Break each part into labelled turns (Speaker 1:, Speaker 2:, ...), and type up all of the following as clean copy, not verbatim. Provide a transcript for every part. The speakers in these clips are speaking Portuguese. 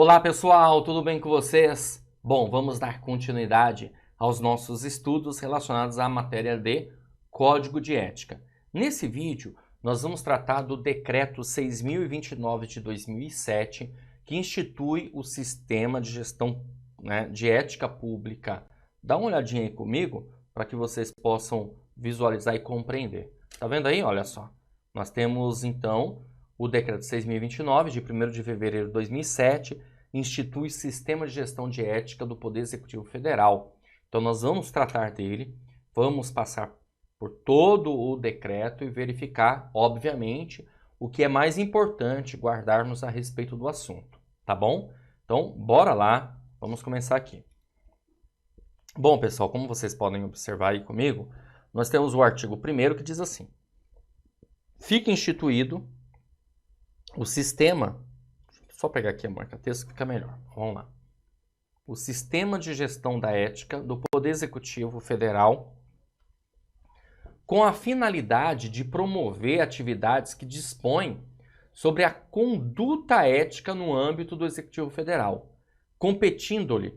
Speaker 1: Olá pessoal, tudo bem com vocês? Bom, vamos dar continuidade aos nossos estudos relacionados à matéria de Código de Ética. Nesse vídeo, nós vamos tratar do Decreto 6.029 de 2007, que institui o Sistema de Gestão, de Ética Pública. Dá uma olhadinha aí comigo para que vocês possam visualizar e compreender. Tá vendo aí? Olha só. Nós temos então o Decreto 6.029 de 1º de fevereiro de 2007, institui o Sistema de Gestão de Ética do Poder Executivo Federal. Então nós vamos tratar dele, vamos passar por todo o decreto e verificar, obviamente, o que é mais importante guardarmos a respeito do assunto, tá bom? Então, bora lá, vamos começar aqui. Bom, pessoal, como vocês podem observar aí comigo, nós temos o artigo 1º que diz assim: fica instituído o sistema, só pegar aqui a marca-texto que fica melhor, vamos lá. O Sistema de Gestão da Ética do Poder Executivo Federal, com a finalidade de promover atividades que dispõem sobre a conduta ética no âmbito do Executivo Federal, competindo-lhe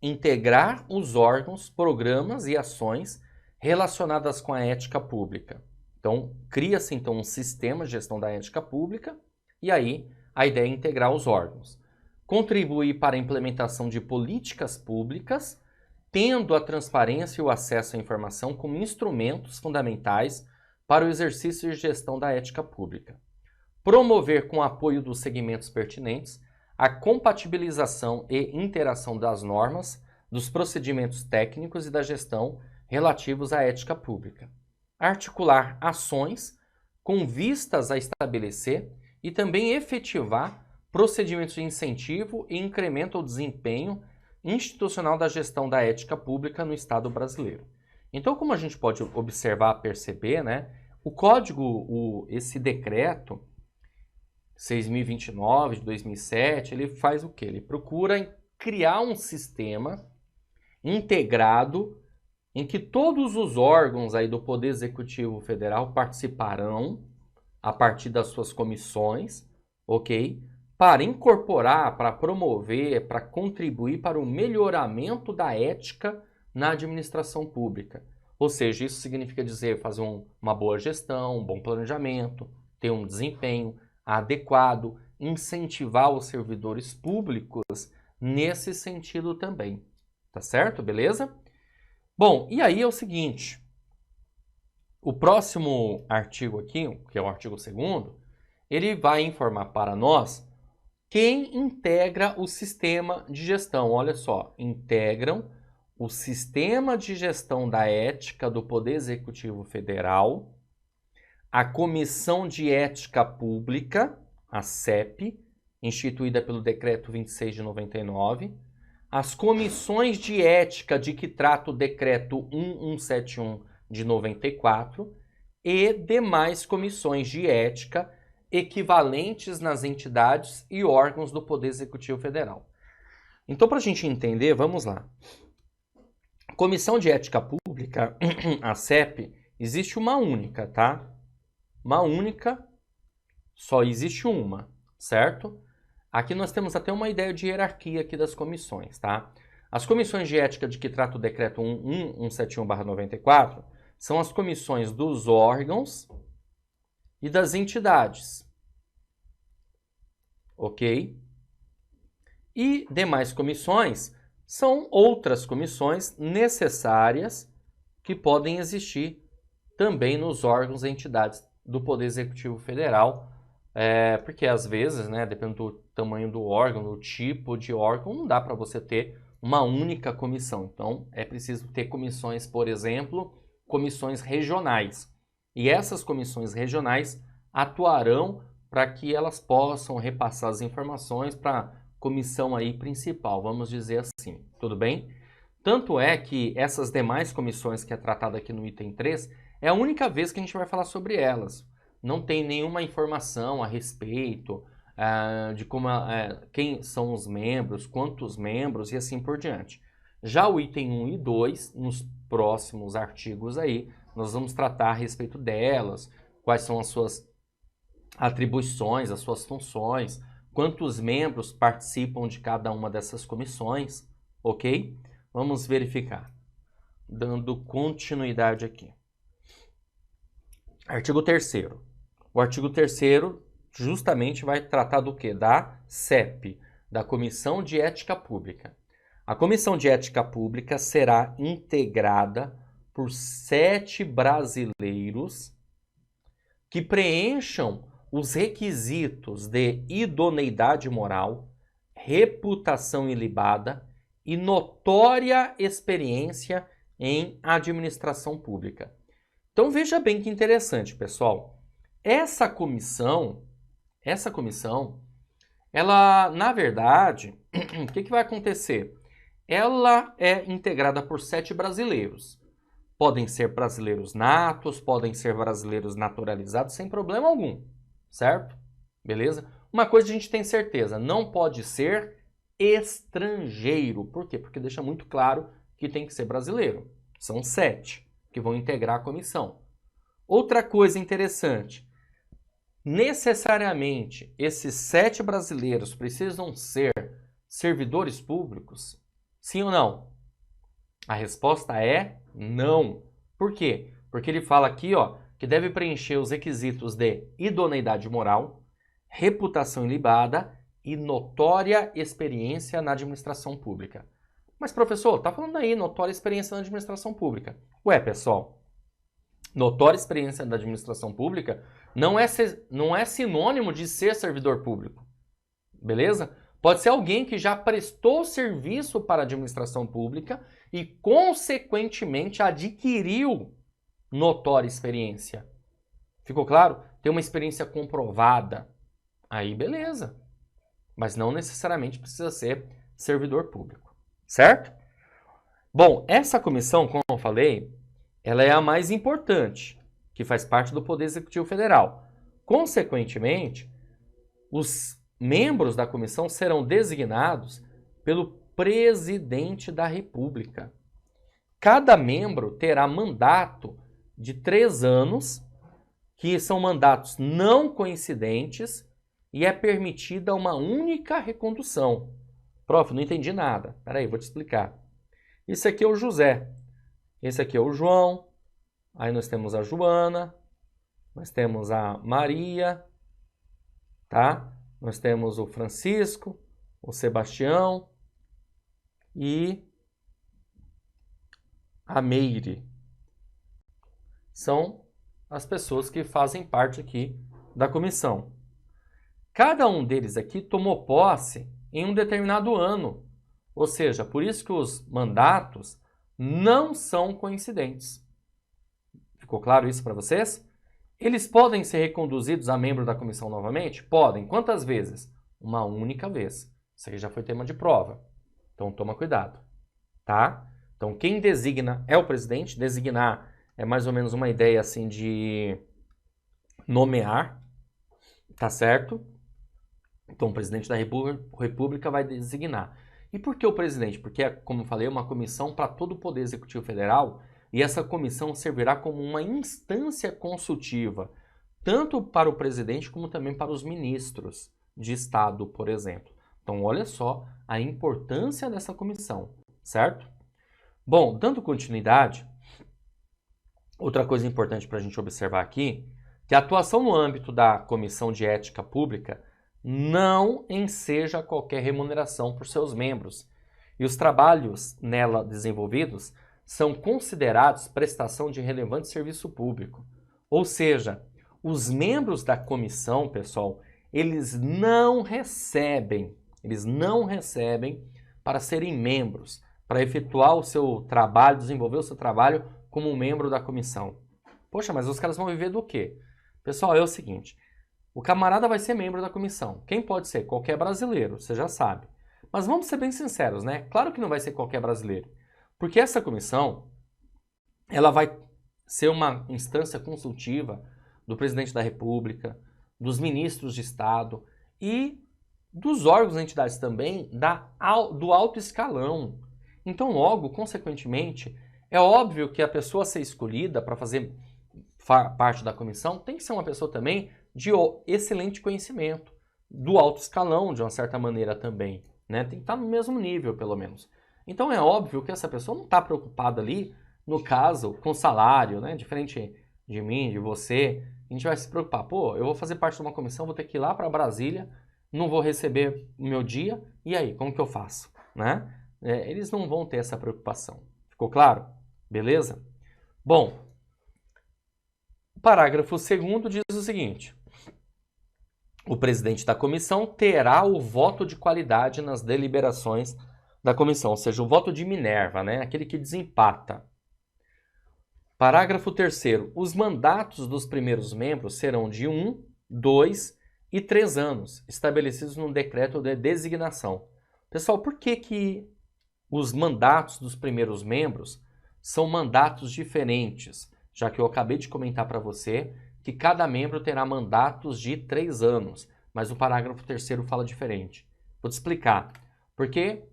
Speaker 1: integrar os órgãos, programas e ações relacionadas com a ética pública. Então, cria-se então um sistema de gestão da ética pública e aí a ideia é integrar os órgãos. Contribuir para a implementação de políticas públicas, tendo a transparência e o acesso à informação como instrumentos fundamentais para o exercício de gestão da ética pública. Promover, com apoio dos segmentos pertinentes, a compatibilização e interação das normas, dos procedimentos técnicos e da gestão relativos à ética pública. Articular ações com vistas a estabelecer e também efetivar procedimentos de incentivo e incremento ao desempenho institucional da gestão da ética pública no Estado brasileiro. Então, como a gente pode observar, perceber, o código, esse decreto 6.029 de 2007, ele faz o quê? Ele procura criar um sistema integrado em que todos os órgãos aí do Poder Executivo Federal participarão a partir das suas comissões, ok? Para incorporar, para promover, para contribuir para o melhoramento da ética na administração pública. Ou seja, isso significa dizer fazer uma boa gestão, um bom planejamento, ter um desempenho adequado, incentivar os servidores públicos nesse sentido também. Tá certo? Beleza? Bom, e aí é o seguinte, o próximo artigo aqui, que é o artigo 2º, ele vai informar para nós quem integra o sistema de gestão. Olha só, integram o Sistema de Gestão da Ética do Poder Executivo Federal, a Comissão de Ética Pública, a CEP, instituída pelo Decreto 26 de 99, as comissões de ética de que trata o Decreto 1171 de 94 e demais comissões de ética equivalentes nas entidades e órgãos do Poder Executivo Federal. Então, para a gente entender, vamos lá. Comissão de Ética Pública, a CEP, existe uma única, tá? Uma única, só existe uma, certo? Aqui nós temos até uma ideia de hierarquia aqui das comissões, tá? As comissões de ética de que trata o Decreto 1171/94 são as comissões dos órgãos e das entidades, ok? E demais comissões são outras comissões necessárias que podem existir também nos órgãos e entidades do Poder Executivo Federal, porque às vezes, dependendo do tamanho do órgão, do tipo de órgão, não dá para você ter uma única comissão. Então, é preciso ter comissões, por exemplo, comissões regionais. E essas comissões regionais atuarão para que elas possam repassar as informações para a comissão aí principal, vamos dizer assim, tudo bem? Tanto é que essas demais comissões que é tratada aqui no item 3, é a única vez que a gente vai falar sobre elas. Não tem nenhuma informação a respeito de como, quem são os membros, quantos membros e assim por diante. Já o item 1 e 2, nos próximos artigos aí, nós vamos tratar a respeito delas, quais são as suas atribuições, as suas funções, quantos membros participam de cada uma dessas comissões, ok? Vamos verificar, dando continuidade aqui. Artigo 3º. O artigo 3º justamente vai tratar do quê? Da CEP, da Comissão de Ética Pública. A Comissão de Ética Pública será integrada por 7 brasileiros que preencham os requisitos de idoneidade moral, reputação ilibada e notória experiência em administração pública. Então veja bem que interessante, pessoal. Essa comissão, ela, na verdade, o que vai acontecer? Ela é integrada por 7 brasileiros. Podem ser brasileiros natos, podem ser brasileiros naturalizados, sem problema algum, certo? Beleza? Uma coisa a gente tem certeza, não pode ser estrangeiro. Por quê? Porque deixa muito claro que tem que ser brasileiro. São 7 que vão integrar a comissão. Outra coisa interessante, necessariamente esses 7 brasileiros precisam ser servidores públicos? Sim ou não? A resposta é não. Por quê? Porque ele fala aqui, ó, que deve preencher os requisitos de idoneidade moral, reputação ilibada e notória experiência na administração pública. Mas, professor, tá falando aí notória experiência na administração pública. Ué, pessoal, notória experiência na administração pública não é sinônimo de ser servidor público. Beleza? Pode ser alguém que já prestou serviço para a administração pública e, consequentemente, adquiriu notória experiência. Ficou claro? Tem uma experiência comprovada. Aí, beleza. Mas não necessariamente precisa ser servidor público. Certo? Bom, essa comissão, como eu falei, ela é a mais importante, que faz parte do Poder Executivo Federal. Consequentemente, os membros da comissão serão designados pelo presidente da República. Cada membro terá mandato de 3 anos, que são mandatos não coincidentes, e é permitida uma única recondução. Prof, não entendi nada. Peraí, vou te explicar. Esse aqui é o José. Esse aqui é o João. Aí nós temos a Joana. Nós temos a Maria. Tá? Nós temos o Francisco, o Sebastião e a Meire. São as pessoas que fazem parte aqui da comissão. Cada um deles aqui tomou posse em um determinado ano. Ou seja, por isso que os mandatos não são coincidentes. Ficou claro isso para vocês? Eles podem ser reconduzidos a membro da comissão novamente? Podem. Quantas vezes? Uma única vez. Isso aqui já foi tema de prova. Então toma cuidado. Tá? Então quem designa é o presidente. Designar é mais ou menos uma ideia assim de nomear. Tá certo? Então o presidente da República vai designar. E por que o presidente? Porque, como eu falei, é uma comissão para todo o Poder Executivo Federal. E essa comissão servirá como uma instância consultiva, tanto para o presidente como também para os ministros de Estado, por exemplo. Então, olha só a importância dessa comissão, certo? Bom, dando continuidade, outra coisa importante para a gente observar aqui, que a atuação no âmbito da Comissão de Ética Pública não enseja qualquer remuneração por seus membros, e os trabalhos nela desenvolvidos são considerados prestação de relevante serviço público. Ou seja, os membros da comissão, pessoal, eles não recebem para serem membros, para efetuar o seu trabalho, desenvolver o seu trabalho como membro da comissão. Poxa, mas os caras vão viver do quê? Pessoal, é o seguinte, o camarada vai ser membro da comissão. Quem pode ser? Qualquer brasileiro, você já sabe. Mas vamos ser bem sinceros, né? Claro que não vai ser qualquer brasileiro. Porque essa comissão, ela vai ser uma instância consultiva do presidente da República, dos ministros de Estado e dos órgãos e entidades também do alto escalão. Então, logo, consequentemente, é óbvio que a pessoa a ser escolhida para fazer parte da comissão tem que ser uma pessoa também de excelente conhecimento. do alto escalão, de uma certa maneira também, né? Tem que estar no mesmo nível, pelo menos. Então é óbvio que essa pessoa não está preocupada ali, no caso, com salário, né? Diferente de mim, de você, a gente vai se preocupar. Pô, eu vou fazer parte de uma comissão, vou ter que ir lá para Brasília, não vou receber o meu dia, e aí, como que eu faço? Né? Eles não vão ter essa preocupação. Ficou claro? Beleza? Bom, o parágrafo 2º diz o seguinte: o presidente da comissão terá o voto de qualidade nas deliberações da comissão, ou seja, o voto de Minerva, né? Aquele que desempata. Parágrafo 3º. Os mandatos dos primeiros membros serão de 1, 2 e 3 anos, estabelecidos no decreto de designação. Pessoal, por que os mandatos dos primeiros membros são mandatos diferentes? Já que eu acabei de comentar para você que cada membro terá mandatos de 3 anos, mas o parágrafo 3º fala diferente. Vou te explicar. Porque,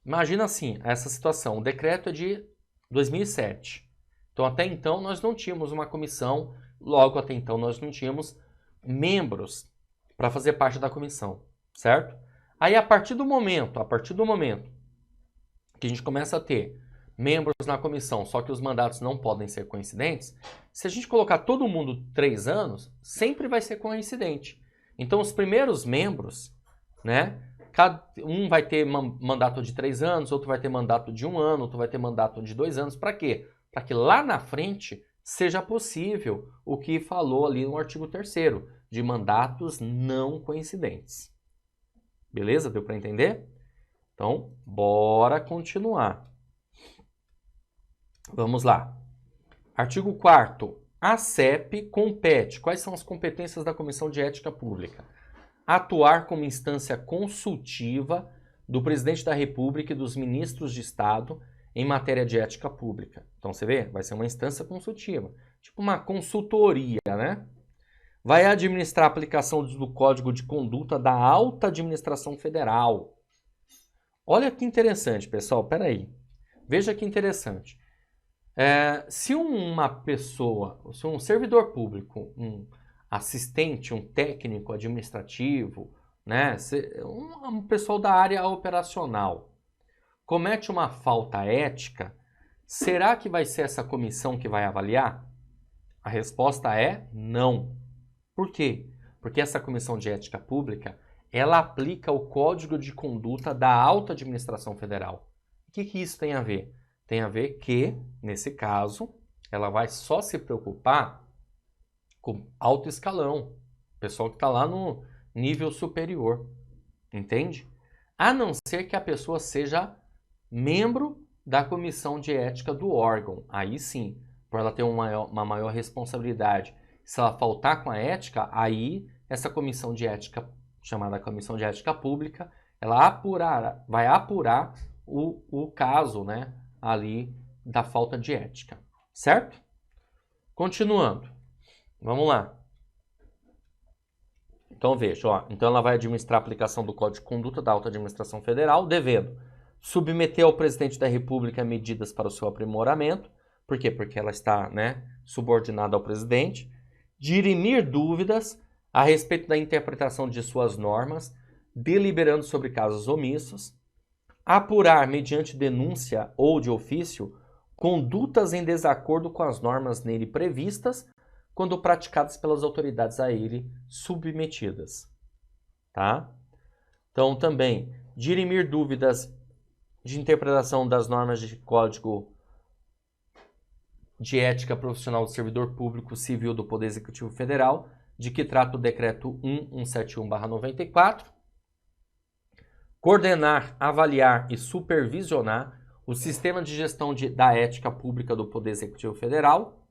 Speaker 1: imagina assim, essa situação, o decreto é de 2007. Então, até então, nós não tínhamos uma comissão, logo até então nós não tínhamos membros para fazer parte da comissão, certo? Aí, a partir do momento que a gente começa a ter membros na comissão, só que os mandatos não podem ser coincidentes, se a gente colocar todo mundo 3 anos, sempre vai ser coincidente. Então, os primeiros membros, né, um vai ter mandato de 3 anos, outro vai ter mandato de 1 ano, outro vai ter mandato de 2 anos. Para quê? Para que lá na frente seja possível o que falou ali no artigo 3º, de mandatos não coincidentes. Beleza? Deu para entender? Então, bora continuar. Vamos lá. Artigo 4º. A CEP compete. Quais são as competências da Comissão de Ética Pública? Atuar como instância consultiva do Presidente da República e dos ministros de Estado em matéria de ética pública. Então, você vê, vai ser uma instância consultiva, tipo uma consultoria, né? Vai administrar a aplicação do Código de Conduta da Alta Administração Federal. Olha que interessante, pessoal, peraí. Veja que interessante. Se uma pessoa, se um servidor público, um assistente, um técnico administrativo, né, um pessoal da área operacional, comete uma falta ética, será que vai ser essa comissão que vai avaliar? A resposta é não. Por quê? Porque essa comissão de ética pública, ela aplica o Código de Conduta da Alta Administração Federal. O que isso tem a ver? Tem a ver que, nesse caso, ela vai só se preocupar com alto escalão, pessoal que está lá no nível superior, entende? A não ser que a pessoa seja membro da comissão de ética do órgão. Aí sim, por ela ter uma maior responsabilidade. Se ela faltar com a ética, aí essa comissão de ética, chamada Comissão de Ética Pública, ela vai apurar o caso, né, ali da falta de ética. Certo? Continuando. Vamos lá. Então veja, ó, então ela vai administrar a aplicação do Código de Conduta da Alta Administração Federal, devendo submeter ao Presidente da República medidas para o seu aprimoramento. Por quê? Porque ela está, né, subordinada ao Presidente. Dirimir dúvidas a respeito da interpretação de suas normas, deliberando sobre casos omissos. Apurar, mediante denúncia ou de ofício, condutas em desacordo com as normas nele previstas, quando praticadas pelas autoridades a ele submetidas. Tá? Então, também, dirimir dúvidas de interpretação das normas de Código de Ética Profissional do Servidor Público Civil do Poder Executivo Federal, de que trata o Decreto 1171/94. Coordenar, avaliar e supervisionar o sistema de gestão da ética pública do Poder Executivo Federal,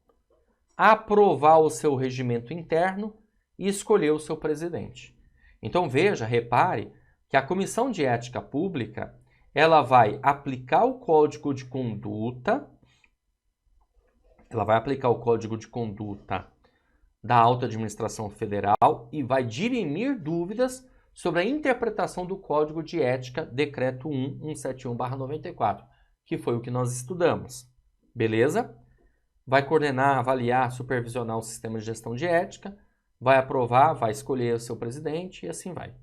Speaker 1: aprovar o seu regimento interno e escolher o seu presidente. Então veja, repare que a Comissão de Ética Pública, ela vai aplicar o Código de Conduta, da Alta Administração Federal e vai dirimir dúvidas sobre a interpretação do Código de Ética, Decreto 1171/94, que foi o que nós estudamos. Beleza? Vai coordenar, avaliar, supervisionar o sistema de gestão de ética, vai aprovar, vai escolher o seu presidente e assim vai.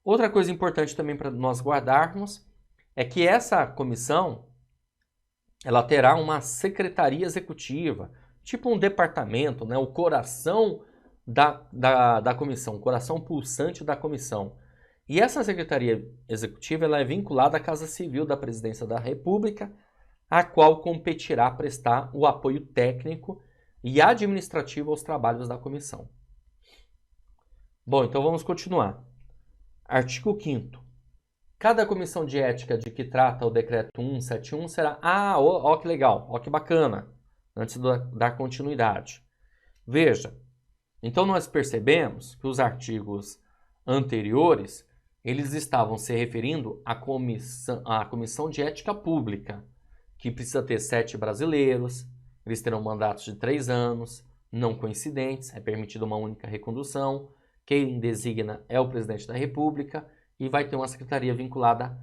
Speaker 1: Outra coisa importante também para nós guardarmos é que essa comissão ela terá uma secretaria executiva, tipo um departamento, né? O coração da comissão, o coração pulsante da comissão. E essa secretaria executiva ela é vinculada à Casa Civil da Presidência da República, a qual competirá prestar o apoio técnico e administrativo aos trabalhos da comissão. Bom, então vamos continuar. Artigo 5º. Cada comissão de ética de que trata o decreto 171 será... ó que legal, ó que bacana, antes de dar continuidade. Veja, então nós percebemos que os artigos anteriores, eles estavam se referindo à comissão de ética pública, que precisa ter 7 brasileiros, eles terão mandatos de 3 anos, não coincidentes, é permitida uma única recondução, quem designa é o presidente da República e vai ter uma secretaria vinculada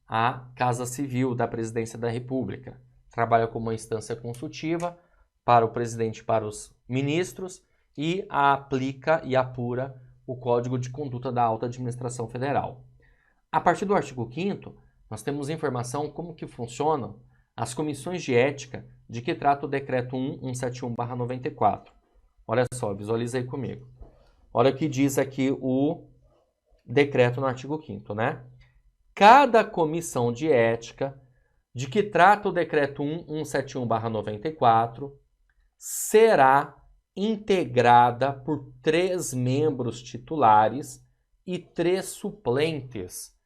Speaker 1: à Casa Civil da Presidência da República. Trabalha como uma instância consultiva para o presidente e para os ministros e aplica e apura o Código de Conduta da Alta Administração Federal. A partir do artigo 5º, nós temos informação como que funcionam as comissões de ética de que trata o decreto 171/94. Olha só, visualiza aí comigo. Olha o que diz aqui o decreto no artigo 5º, né? Cada comissão de ética de que trata o decreto 171/94 será integrada por 3 membros titulares e 3 suplentes,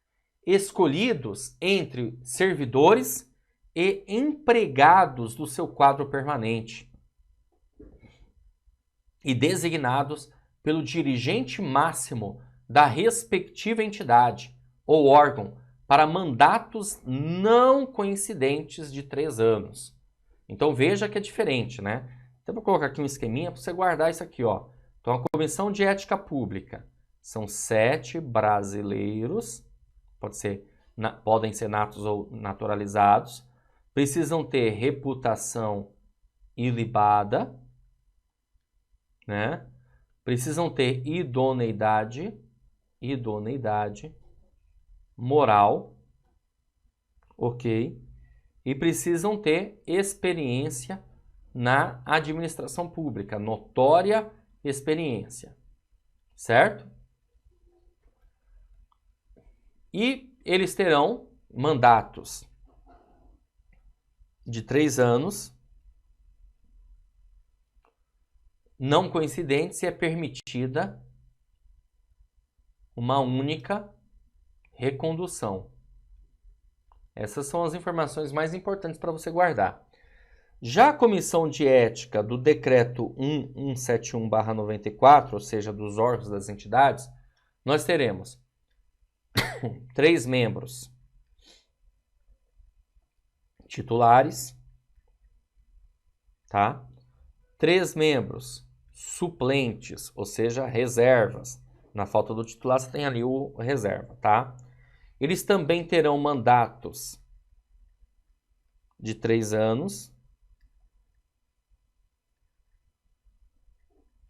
Speaker 1: escolhidos entre servidores e empregados do seu quadro permanente e designados pelo dirigente máximo da respectiva entidade ou órgão para mandatos não coincidentes de 3 anos. Então veja que é diferente, né? Então vou colocar aqui um esqueminha para você guardar isso aqui, ó. Então a Comissão de Ética Pública são 7 brasileiros, podem ser natos ou naturalizados, precisam ter reputação ilibada, né? Precisam ter idoneidade moral, ok? E precisam ter experiência na administração pública, notória experiência, certo? E eles terão mandatos de 3 anos, não coincidentes, e é permitida uma única recondução. Essas são as informações mais importantes para você guardar. Já a comissão de ética do decreto 1171/94, ou seja, dos órgãos das entidades, nós teremos 3 membros titulares, tá? 3 membros suplentes, ou seja, reservas. Na falta do titular, você tem ali o reserva, tá? Eles também terão mandatos de 3 anos,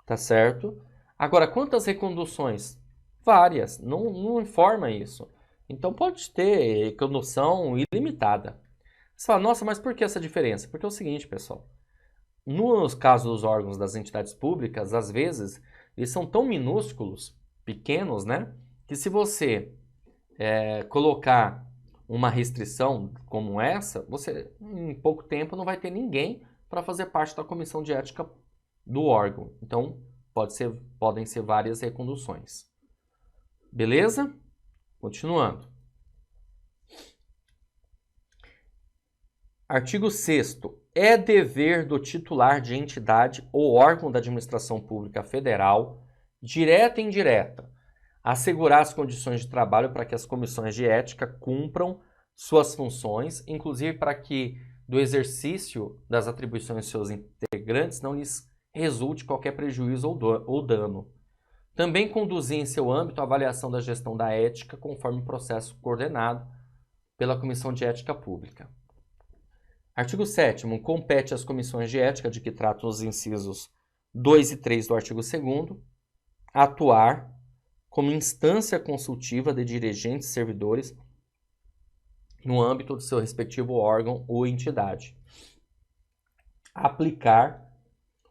Speaker 1: tá certo? Agora, quantas reconduções? Várias, não informa isso. Então pode ter recondução ilimitada. Você fala, nossa, mas por que essa diferença? Porque é o seguinte, pessoal. Nos casos dos órgãos das entidades públicas, às vezes, eles são tão minúsculos, pequenos, né? Que se você colocar uma restrição como essa, você em pouco tempo não vai ter ninguém para fazer parte da comissão de ética do órgão. Então, podem ser várias reconduções. Beleza? Continuando. Artigo 6º. É dever do titular de entidade ou órgão da administração pública federal, direta e indireta, assegurar as condições de trabalho para que as comissões de ética cumpram suas funções, inclusive para que do exercício das atribuições de seus integrantes não lhes resulte qualquer prejuízo ou dano. Também conduzir em seu âmbito a avaliação da gestão da ética conforme o processo coordenado pela Comissão de Ética Pública. Artigo 7º. Compete às comissões de ética de que tratam os incisos 2 e 3 do artigo 2º atuar como instância consultiva de dirigentes e servidores no âmbito do seu respectivo órgão ou entidade. Aplicar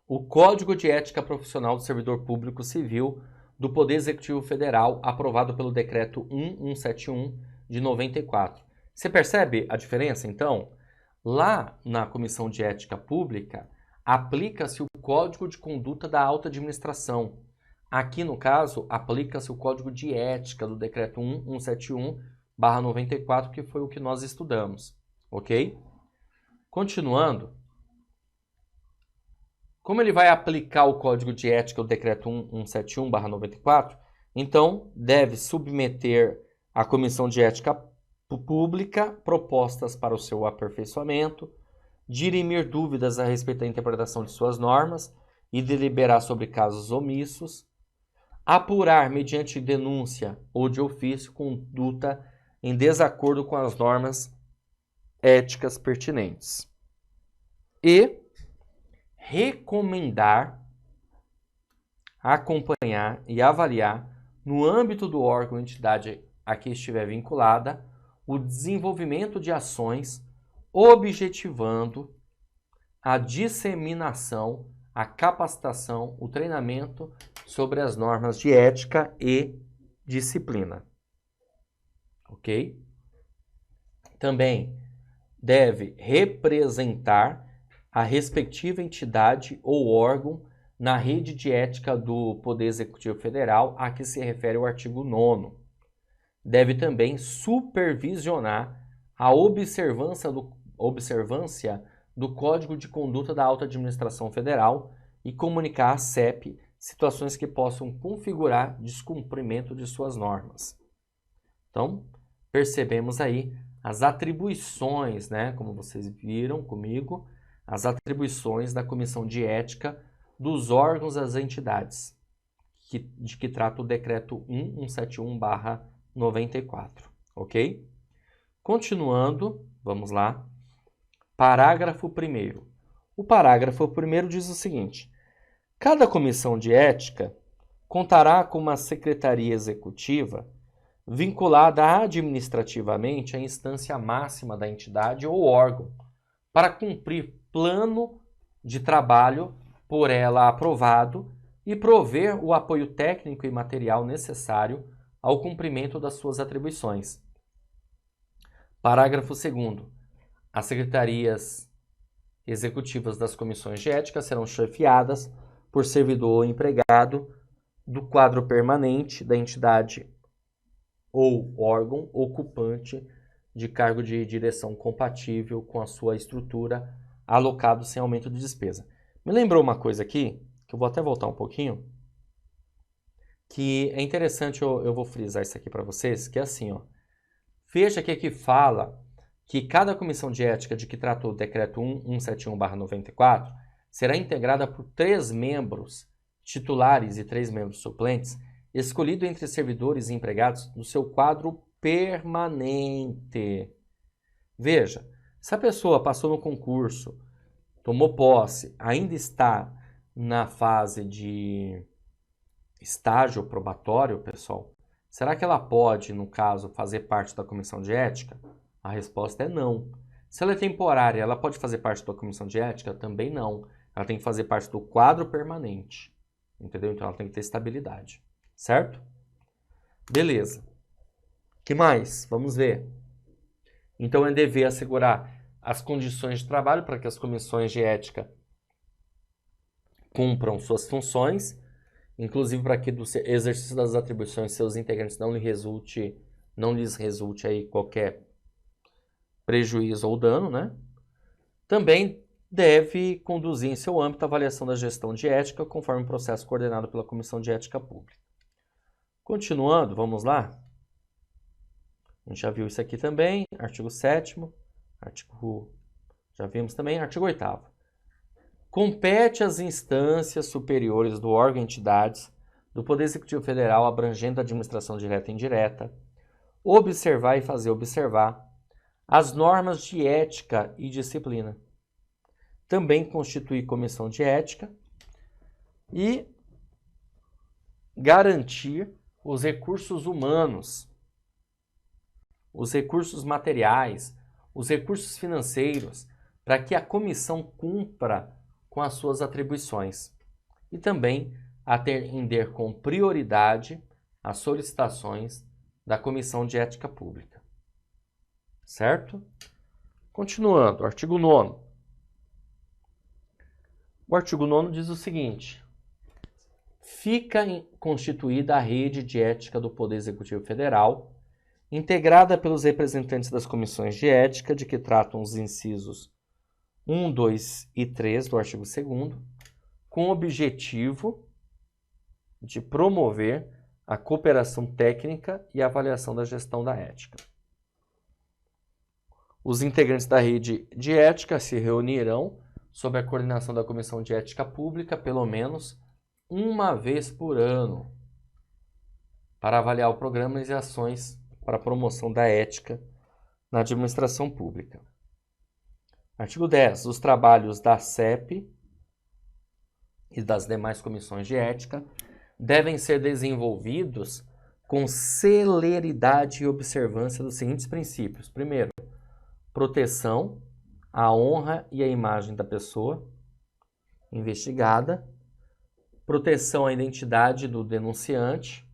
Speaker 1: o Código de Ética Profissional do Servidor Público Civil do Poder Executivo Federal, aprovado pelo Decreto 1171 de 94. Você percebe a diferença, então? Lá na Comissão de Ética Pública, aplica-se o Código de Conduta da Alta Administração. Aqui, no caso, aplica-se o Código de Ética do Decreto 1171/94, que foi o que nós estudamos, ok? Continuando, como ele vai aplicar o Código de Ética do Decreto 1171/94, então deve submeter à Comissão de Ética Pública propostas para o seu aperfeiçoamento, dirimir dúvidas a respeito da interpretação de suas normas e deliberar sobre casos omissos, apurar mediante denúncia ou de ofício conduta em desacordo com as normas éticas pertinentes e recomendar, acompanhar e avaliar, no âmbito do órgão ou entidade a que estiver vinculada, o desenvolvimento de ações objetivando a disseminação, a capacitação, o treinamento sobre as normas de ética e disciplina. Ok? Também deve representar a respectiva entidade ou órgão na rede de ética do Poder Executivo Federal a que se refere o artigo 9º. Deve também supervisionar a observância do Código de Conduta da Alta Administração Federal e comunicar à CEP situações que possam configurar descumprimento de suas normas. Então, percebemos aí as atribuições, né, como vocês viram comigo, as atribuições da Comissão de Ética dos órgãos das entidades, de que trata o Decreto 1171/94, ok? Continuando, vamos lá. Parágrafo 1º. O parágrafo 1º diz o seguinte: cada comissão de ética contará com uma secretaria executiva vinculada administrativamente à instância máxima da entidade ou órgão, para cumprir plano de trabalho por ela aprovado e prover o apoio técnico e material necessário ao cumprimento das suas atribuições. Parágrafo 2º. As secretarias executivas das comissões de ética serão chefiadas por servidor ou empregado do quadro permanente da entidade ou órgão ocupante de cargo de direção compatível com a sua estrutura, alocado sem aumento de despesa. Me lembrou uma coisa aqui, que eu vou até voltar um pouquinho, que é interessante, eu vou frisar isso aqui para vocês, que é assim, ó. Veja que aqui fala que cada comissão de ética de que trata o Decreto 1171/94 será integrada por 3 membros titulares e 3 membros suplentes, escolhido entre servidores e empregados do seu quadro permanente. Veja, se a pessoa passou no concurso, tomou posse, ainda está na fase de estágio probatório, pessoal, será que ela pode, no caso, fazer parte da comissão de ética? A resposta é não. Se ela é temporária, ela pode fazer parte da comissão de ética? Também não. Ela tem que fazer parte do quadro permanente. Entendeu? Então ela tem que ter estabilidade. Certo? Beleza. O que mais? Vamos ver. Então é dever assegurar as condições de trabalho para que as comissões de ética cumpram suas funções, inclusive para que do exercício das atribuições seus integrantes não lhes resulte aí qualquer prejuízo ou dano, né? Também deve conduzir em seu âmbito a avaliação da gestão de ética conforme o processo coordenado pela Comissão de Ética Pública. Continuando, vamos lá? A gente já viu isso aqui também, artigo 7º, já vimos também, artigo 8º. Compete às instâncias superiores do órgão e entidades do Poder Executivo Federal abrangendo a administração direta e indireta, observar e fazer observar as normas de ética e disciplina. Também constituir comissão de ética e garantir os recursos humanos, os recursos materiais, os recursos financeiros, para que a comissão cumpra com as suas atribuições. E também atender com prioridade as solicitações da Comissão de Ética Pública. Certo? Continuando, artigo 9º. O artigo 9º diz o seguinte: fica constituída a rede de ética do Poder Executivo Federal, integrada pelos representantes das comissões de ética, de que tratam os incisos 1, 2 e 3 do artigo 2º, com o objetivo de promover a cooperação técnica e a avaliação da gestão da ética. Os integrantes da rede de ética se reunirão sob a coordenação da Comissão de Ética Pública pelo menos uma vez por ano para avaliar programas e ações para a promoção da ética na administração pública. Artigo 10. Os trabalhos da CEP e das demais comissões de ética devem ser desenvolvidos com celeridade e observância dos seguintes princípios. Primeiro, proteção à honra e à imagem da pessoa investigada, proteção à identidade do denunciante,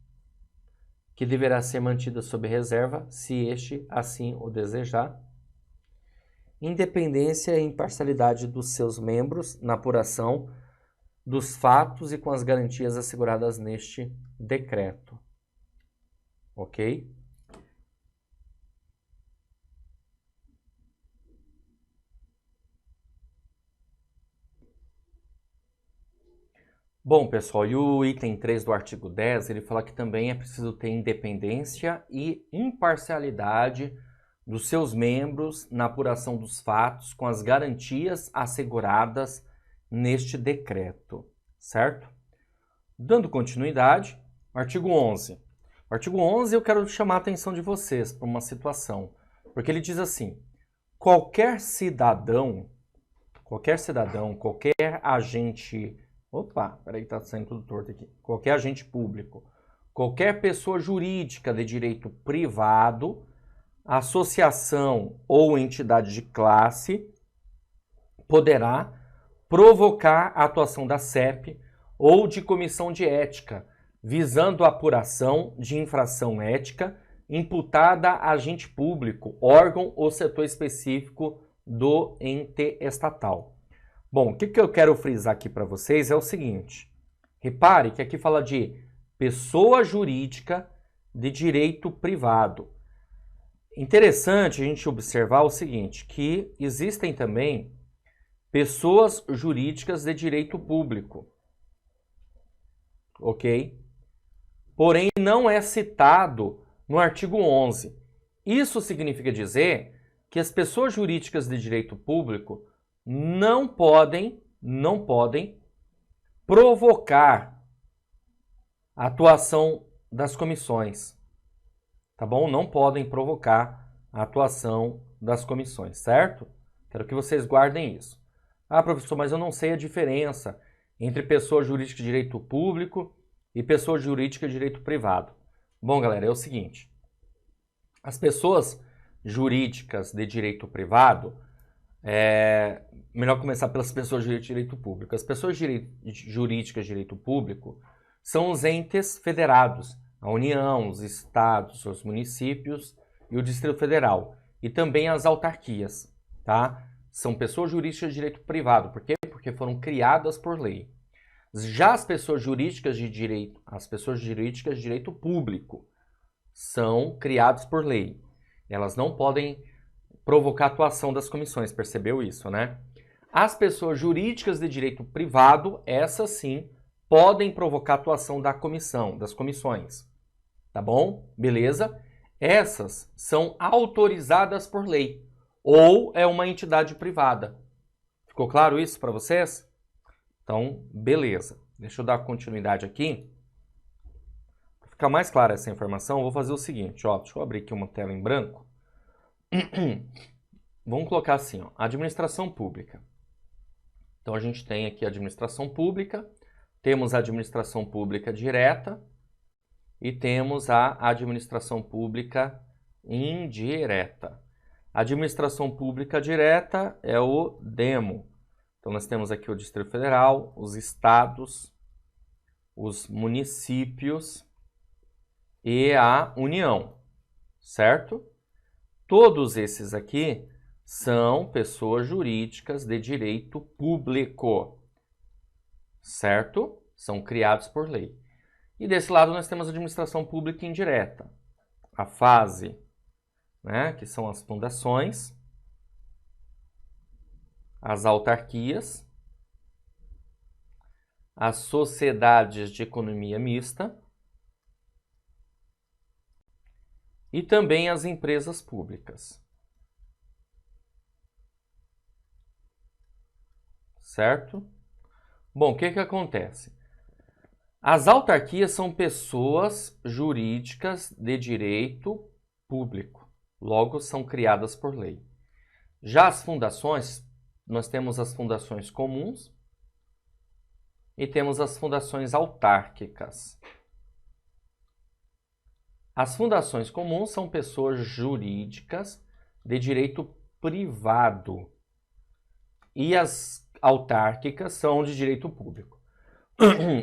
Speaker 1: que deverá ser mantida sob reserva, se este assim o desejar, independência e imparcialidade dos seus membros na apuração dos fatos e com as garantias asseguradas neste decreto. Ok? Bom, pessoal, e o item 3 do artigo 10, ele fala que também é preciso ter independência e imparcialidade dos seus membros na apuração dos fatos com as garantias asseguradas neste decreto, certo? Dando continuidade, artigo 11. O artigo 11 eu quero chamar a atenção de vocês para uma situação, porque ele diz assim: qualquer cidadão, qualquer agente... Opa, peraí que tá saindo tudo torto aqui. Qualquer agente público, qualquer pessoa jurídica de direito privado, associação ou entidade de classe poderá provocar a atuação da CEP ou de comissão de ética, visando a apuração de infração ética imputada a agente público, órgão ou setor específico do ente estatal. Bom, o que eu quero frisar aqui para vocês é o seguinte. Repare que aqui fala de pessoa jurídica de direito privado. Interessante a gente observar o seguinte, que existem também pessoas jurídicas de direito público. Ok? Porém, não é citado no artigo 11. Isso significa dizer que as pessoas jurídicas de direito público não podem provocar a atuação das comissões, tá bom? Não podem provocar a atuação das comissões, certo? Quero que vocês guardem isso. Ah, professor, mas eu não sei a diferença entre pessoa jurídica de direito público e pessoa jurídica de direito privado. Bom, galera, é o seguinte. As pessoas jurídicas de direito privado, melhor começar pelas pessoas jurídicas de direito público. As pessoas jurídicas de direito público são os entes federados, a União, os estados, os municípios e o Distrito Federal. E também as autarquias, tá? São pessoas jurídicas de direito privado. Por quê? Porque foram criadas por lei. Já as pessoas jurídicas de direito público são criadas por lei. Elas não podem provocar a atuação das comissões, percebeu isso, né? As pessoas jurídicas de direito privado, essas sim, podem provocar a atuação da comissão, das comissões. Tá bom? Beleza? Essas são autorizadas por lei ou é uma entidade privada. Ficou claro isso para vocês? Então, beleza. Deixa eu dar continuidade aqui. Para ficar mais clara essa informação, eu vou fazer o seguinte, ó, deixa eu abrir aqui uma tela em branco. Vamos colocar assim, ó, administração pública. Então, a gente tem aqui a administração pública, temos a administração pública direta e temos a administração pública indireta. A administração pública direta é o DEMO. Então, nós temos aqui o Distrito Federal, os estados, os municípios e a União, certo? Todos esses aqui são pessoas jurídicas de direito público, certo? São criados por lei. E desse lado nós temos a administração pública indireta, a fase, né, que são as fundações, as autarquias, as sociedades de economia mista e também as empresas públicas. Certo? Bom, o que acontece? As autarquias são pessoas jurídicas de direito público, logo são criadas por lei. Já as fundações, nós temos as fundações comuns e temos as fundações autárquicas. As fundações comuns são pessoas jurídicas de direito privado e as autárquicas são de direito público.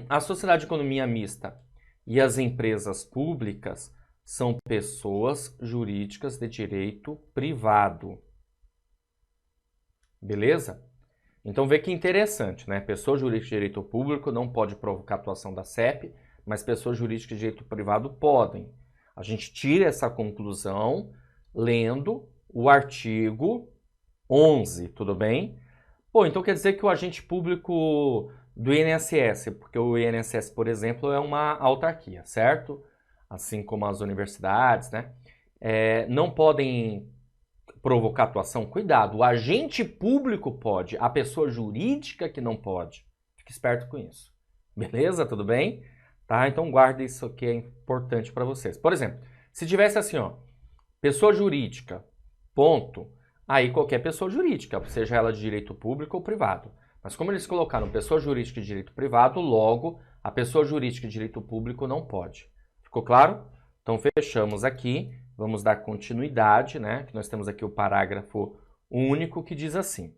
Speaker 1: A sociedade de economia mista e as empresas públicas são pessoas jurídicas de direito privado. Beleza? Então vê que interessante, né? Pessoa jurídica de direito público não pode provocar atuação da CEP, mas pessoas jurídicas de direito privado podem. A gente tira essa conclusão lendo o artigo 11, tudo bem? Bom, então quer dizer que o agente público do INSS, porque o INSS, por exemplo, é uma autarquia, certo? Assim como as universidades, né? Não podem provocar atuação. Cuidado, o agente público pode, a pessoa jurídica que não pode. Fique esperto com isso. Beleza? Tudo bem? Tá? Então guarda isso aqui, é importante para vocês. Por exemplo, se tivesse assim, ó, pessoa jurídica, ponto, aí qualquer pessoa jurídica, seja ela de direito público ou privado. Mas como eles colocaram pessoa jurídica de direito privado, logo a pessoa jurídica de direito público não pode. Ficou claro? Então fechamos aqui, vamos dar continuidade, né? Que nós temos aqui o parágrafo único que diz assim: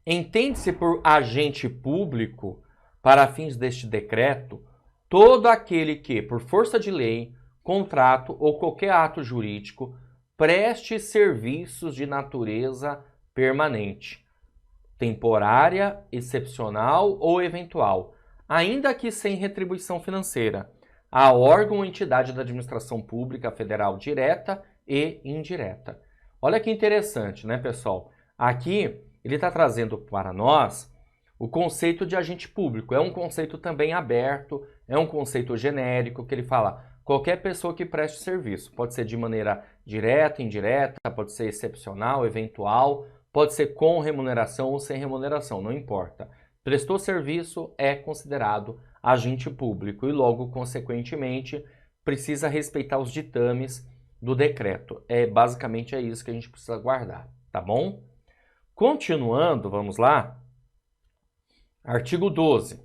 Speaker 1: entende-se por agente público, para fins deste decreto, todo aquele que, por força de lei, contrato ou qualquer ato jurídico, preste serviços de natureza permanente, temporária, excepcional ou eventual, ainda que sem retribuição financeira, a órgão ou entidade da administração pública federal direta e indireta. Olha que interessante, né, pessoal? Aqui ele está trazendo para nós o conceito de agente público. É um conceito também aberto, é um conceito genérico que ele fala qualquer pessoa que preste serviço. Pode ser de maneira direta, indireta, pode ser excepcional, eventual, pode ser com remuneração ou sem remuneração, não importa. Prestou serviço é considerado agente público e logo, consequentemente, precisa respeitar os ditames do decreto. Basicamente é isso que a gente precisa guardar, tá bom? Continuando, vamos lá. Artigo 12.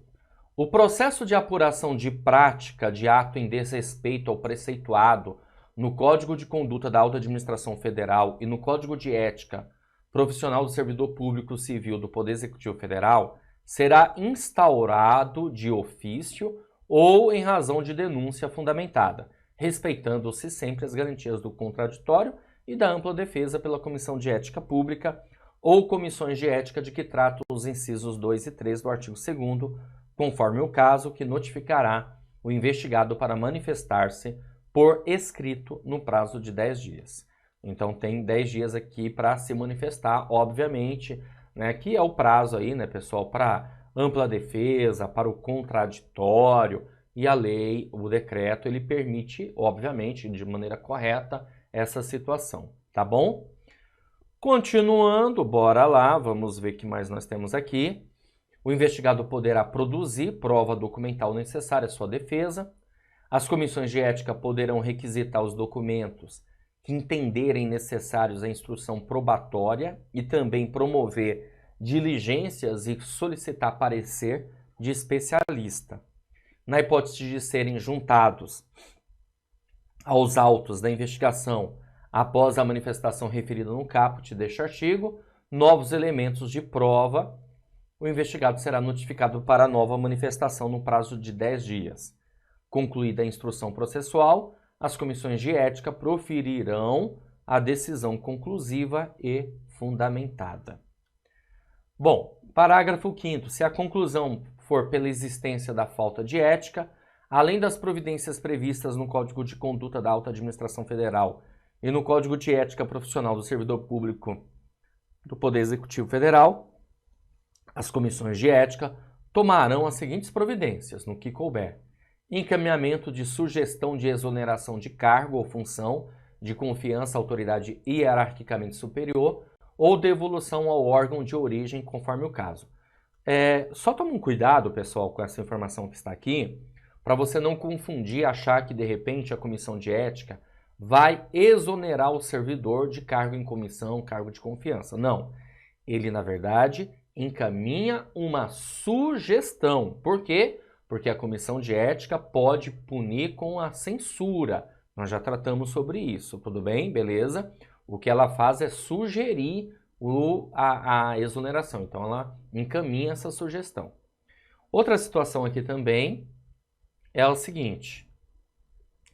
Speaker 1: O processo de apuração de prática de ato em desrespeito ao preceituado no Código de Conduta da Alta Administração Federal e no Código de Ética Profissional do Servidor Público Civil do Poder Executivo Federal será instaurado de ofício ou em razão de denúncia fundamentada, respeitando-se sempre as garantias do contraditório e da ampla defesa pela Comissão de Ética Pública ou comissões de ética de que tratam os incisos 2 e 3 do artigo 2º, conforme o caso, que notificará o investigado para manifestar-se por escrito no prazo de 10 dias. Então tem 10 dias aqui para se manifestar, obviamente, né, que é o prazo aí, né, pessoal, para ampla defesa, para o contraditório, e a lei, o decreto, ele permite, obviamente, de maneira correta, essa situação, tá bom? Continuando, bora lá, vamos ver o que mais nós temos aqui. O investigado poderá produzir prova documental necessária à sua defesa. As comissões de ética poderão requisitar os documentos que entenderem necessários à instrução probatória e também promover diligências e solicitar parecer de especialista. na hipótese de serem juntados aos autos da investigação após a manifestação referida no caput deste artigo, novos elementos de prova, o investigado será notificado para nova manifestação no prazo de 10 dias. Concluída a instrução processual, as comissões de ética proferirão a decisão conclusiva e fundamentada. Bom, parágrafo 5º. Se a conclusão for pela existência da falta de ética, além das providências previstas no Código de Conduta da Alta Administração Federal e no Código de Ética Profissional do Servidor Público do Poder Executivo Federal, as comissões de ética tomarão as seguintes providências, no que couber: encaminhamento de sugestão de exoneração de cargo ou função de confiança à autoridade hierarquicamente superior ou devolução ao órgão de origem, conforme o caso. Só toma um cuidado, pessoal, com essa informação que está aqui, para você não confundir, achar que, de repente, a comissão de ética vai exonerar o servidor de cargo em comissão, cargo de confiança. Não. Ele, na verdade, encaminha uma sugestão. Por quê? Porque a comissão de ética pode punir com a censura. Nós já tratamos sobre isso, tudo bem? Beleza? O que ela faz é sugerir a exoneração. Então, ela encaminha essa sugestão. Outra situação aqui também é o seguinte.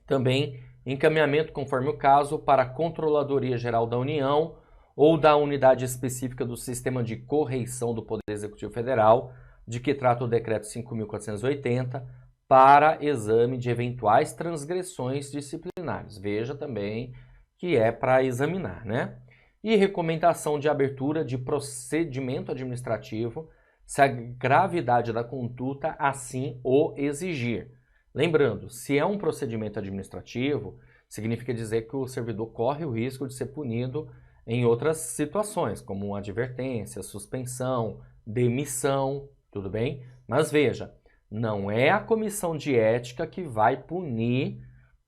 Speaker 1: Também encaminhamento, conforme o caso, para a Controladoria Geral da União ou da unidade específica do Sistema de Correição do Poder Executivo Federal, de que trata o Decreto 5.480, para exame de eventuais transgressões disciplinares. Veja também que é para examinar, né? E recomendação de abertura de procedimento administrativo, se a gravidade da conduta assim o exigir. Lembrando, se é um procedimento administrativo, significa dizer que o servidor corre o risco de ser punido em outras situações, como advertência, suspensão, demissão, tudo bem? Mas veja, não é a comissão de ética que vai punir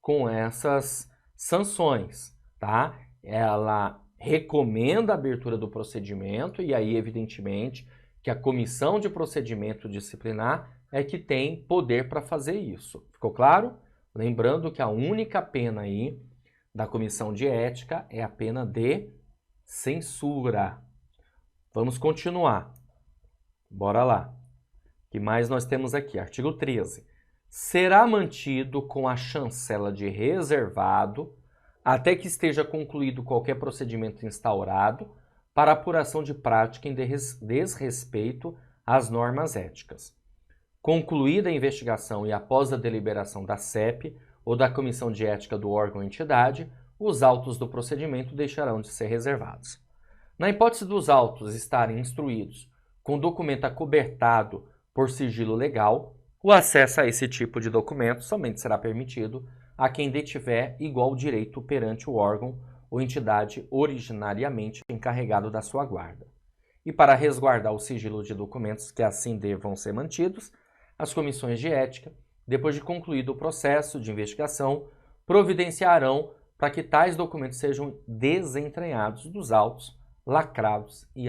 Speaker 1: com essas sanções, tá? Ela recomenda a abertura do procedimento e aí, evidentemente, que a comissão de procedimento disciplinar é que tem poder para fazer isso. Ficou claro? Lembrando que a única pena aí da comissão de ética é a pena de censura. Vamos continuar. Bora lá. O que mais nós temos aqui? Artigo 13. Será mantido com a chancela de reservado até que esteja concluído qualquer procedimento instaurado para apuração de prática em desrespeito às normas éticas. Concluída a investigação e após a deliberação da CEP ou da Comissão de Ética do órgão ou entidade, os autos do procedimento deixarão de ser reservados. Na hipótese dos autos estarem instruídos com documento acobertado por sigilo legal, o acesso a esse tipo de documento somente será permitido a quem detiver igual direito perante o órgão ou entidade originariamente encarregado da sua guarda. E para resguardar o sigilo de documentos que assim devam ser mantidos, as comissões de ética, depois de concluído o processo de investigação, providenciarão para que tais documentos sejam desentranhados dos autos, lacrados e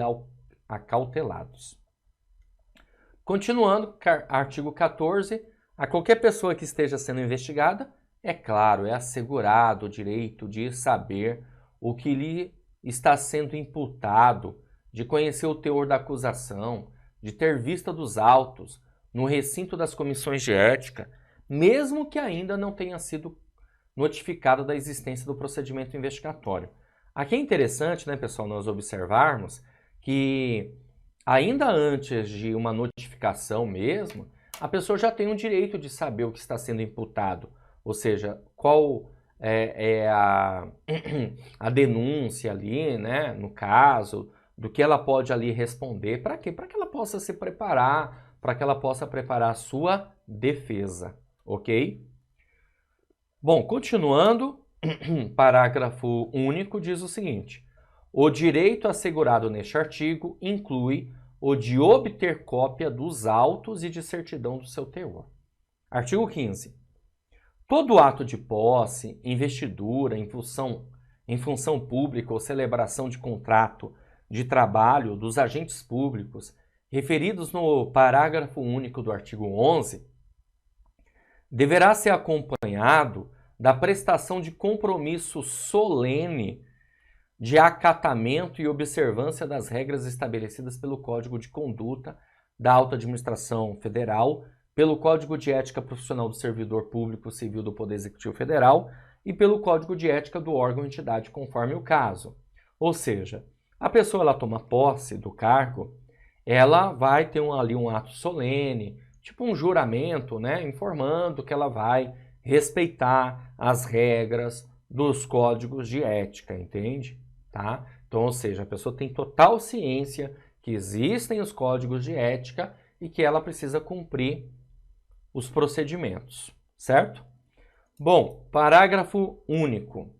Speaker 1: acautelados. Continuando, artigo 14, a qualquer pessoa que esteja sendo investigada, é claro, é assegurado o direito de saber o que lhe está sendo imputado, de conhecer o teor da acusação, de ter vista dos autos no recinto das comissões de ética, mesmo que ainda não tenha sido notificado da existência do procedimento investigatório. Aqui é interessante, né, pessoal, nós observarmos que ainda antes de uma notificação mesmo, a pessoa já tem o direito de saber o que está sendo imputado, ou seja, qual é a denúncia ali, né, no caso, do que ela pode ali responder. Para quê? Para que ela possa se preparar, para que ela possa preparar a sua defesa, ok? Bom, continuando, parágrafo único diz o seguinte: o direito assegurado neste artigo inclui o de obter cópia dos autos e de certidão do seu teor. Artigo 15. Todo ato de posse, investidura, em função pública ou celebração de contrato de trabalho dos agentes públicos referidos no parágrafo único do artigo 11 deverá ser acompanhado da prestação de compromisso solene de acatamento e observância das regras estabelecidas pelo Código de Conduta da Alta Administração Federal, pelo Código de Ética Profissional do Servidor Público Civil do Poder Executivo Federal e pelo Código de Ética do órgão ou entidade, conforme o caso. Ou seja, a pessoa ela toma posse do cargo, ela vai ter ali um ato solene, tipo um juramento, né, informando que ela vai respeitar as regras dos códigos de ética, entende? Tá? Então, ou seja, a pessoa tem total ciência que existem os códigos de ética e que ela precisa cumprir os procedimentos, certo? Bom, parágrafo único.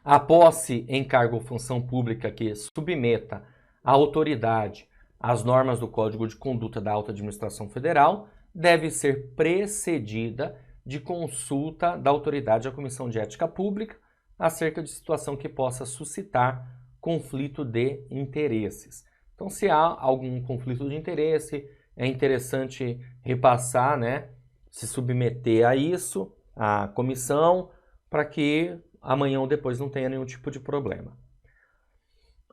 Speaker 1: A posse em cargo ou função pública que submeta a autoridade às normas do Código de Conduta da Alta Administração Federal deve ser precedida de consulta da autoridade à Comissão de Ética Pública acerca de situação que possa suscitar conflito de interesses. Então, se há algum conflito de interesse, é interessante repassar, né, se submeter a isso, à comissão, para que amanhã ou depois não tenha nenhum tipo de problema.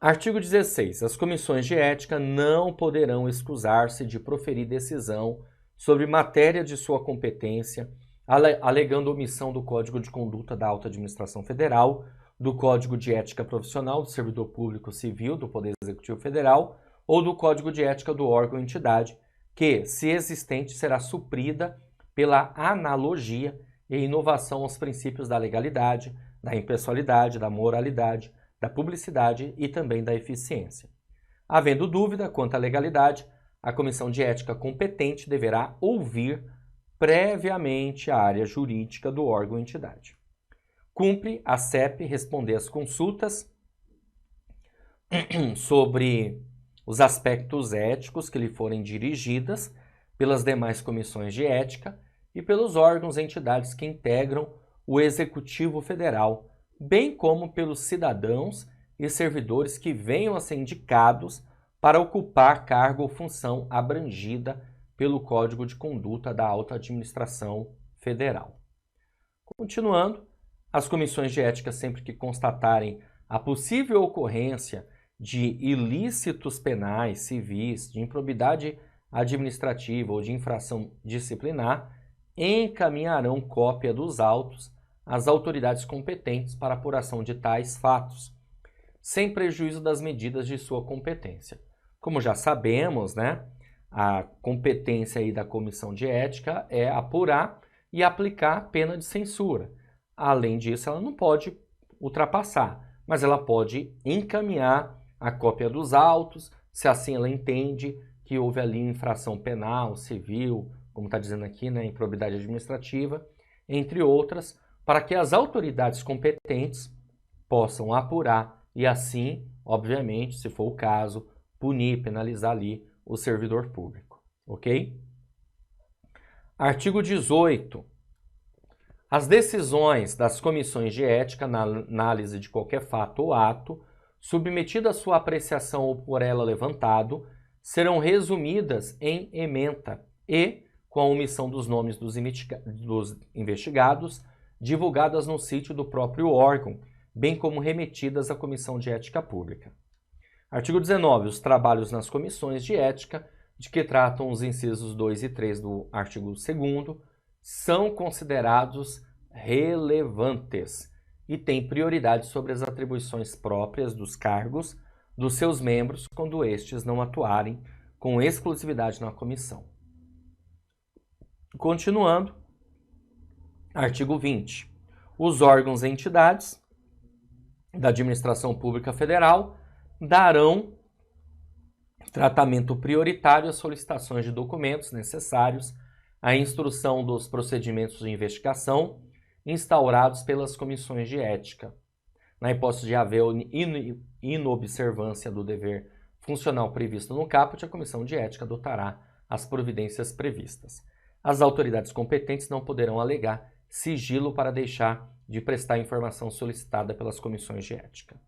Speaker 1: Artigo 16. As comissões de ética não poderão excusar-se de proferir decisão sobre matéria de sua competência, alegando omissão do Código de Conduta da Alta Administração Federal, do Código de Ética Profissional do Servidor Público Civil do Poder Executivo Federal ou do Código de Ética do órgão ou entidade, que, se existente, será suprida pela analogia e inovação aos princípios da legalidade, da impessoalidade, da moralidade, da publicidade e também da eficiência. Havendo dúvida quanto à legalidade, a comissão de ética competente deverá ouvir previamente a área jurídica do órgão ou entidade. Cumpre a CEP responder às consultas sobre os aspectos éticos que lhe forem dirigidas pelas demais comissões de ética e pelos órgãos e entidades que integram o Executivo Federal, bem como pelos cidadãos e servidores que venham a ser indicados para ocupar cargo ou função abrangida pelo Código de Conduta da Alta Administração Federal. Continuando, as comissões de ética, sempre que constatarem a possível ocorrência de ilícitos penais, civis, de improbidade administrativa ou de infração disciplinar, encaminharão cópia dos autos às autoridades competentes para apuração de tais fatos, sem prejuízo das medidas de sua competência. Como já sabemos, né, a competência aí da comissão de ética é apurar e aplicar pena de censura. Além disso, ela não pode ultrapassar, mas ela pode encaminhar a cópia dos autos, se assim ela entende que houve ali infração penal, civil, como está dizendo aqui, né, improbidade administrativa, entre outras, para que as autoridades competentes possam apurar e assim, obviamente, se for o caso, punir, penalizar ali o servidor público, ok? Artigo 18. As decisões das comissões de ética na análise de qualquer fato ou ato, submetido à sua apreciação ou por ela levantado, serão resumidas em ementa e, com a omissão dos nomes dos investigados, divulgadas no sítio do próprio órgão, bem como remetidas à Comissão de Ética Pública. Artigo 19. Os trabalhos nas comissões de ética, de que tratam os incisos 2 e 3 do artigo 2º, são considerados relevantes e têm prioridade sobre as atribuições próprias dos cargos dos seus membros quando estes não atuarem com exclusividade na comissão. Continuando, artigo 20. Os órgãos e entidades da Administração Pública Federal darão tratamento prioritário às solicitações de documentos necessários à instrução dos procedimentos de investigação instaurados pelas comissões de ética. Na hipótese de haver inobservância do dever funcional previsto no caput, a comissão de ética adotará as providências previstas. As autoridades competentes não poderão alegar sigilo para deixar de prestar informação solicitada pelas comissões de ética.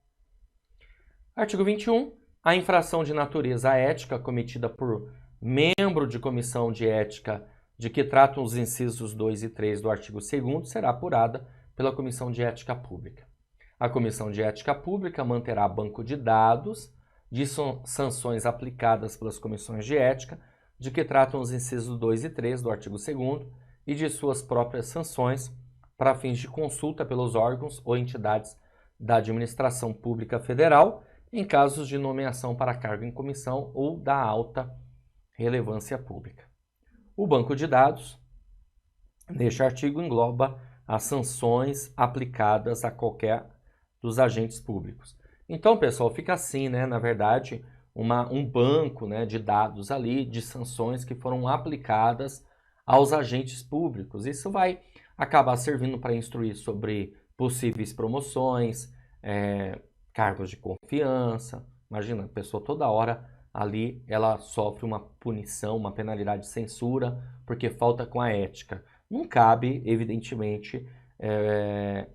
Speaker 1: Artigo 21. A infração de natureza ética cometida por membro de comissão de ética de que tratam os incisos 2 e 3 do artigo 2º será apurada pela Comissão de Ética Pública. A Comissão de Ética Pública manterá banco de dados de sanções aplicadas pelas comissões de ética, de que tratam os incisos 2 e 3 do artigo 2º e de suas próprias sanções para fins de consulta pelos órgãos ou entidades da administração pública federal em casos de nomeação para cargo em comissão ou da alta relevância pública. O banco de dados, neste artigo, engloba as sanções aplicadas a qualquer dos agentes públicos. Então, pessoal, fica assim, né? Na verdade, um banco, né, de dados ali, de sanções que foram aplicadas aos agentes públicos. Isso vai acabar servindo para instruir sobre possíveis promoções, cargos de confiança. Imagina, a pessoa toda hora ali ela sofre uma punição, uma penalidade de censura, porque falta com a ética. Não cabe, evidentemente,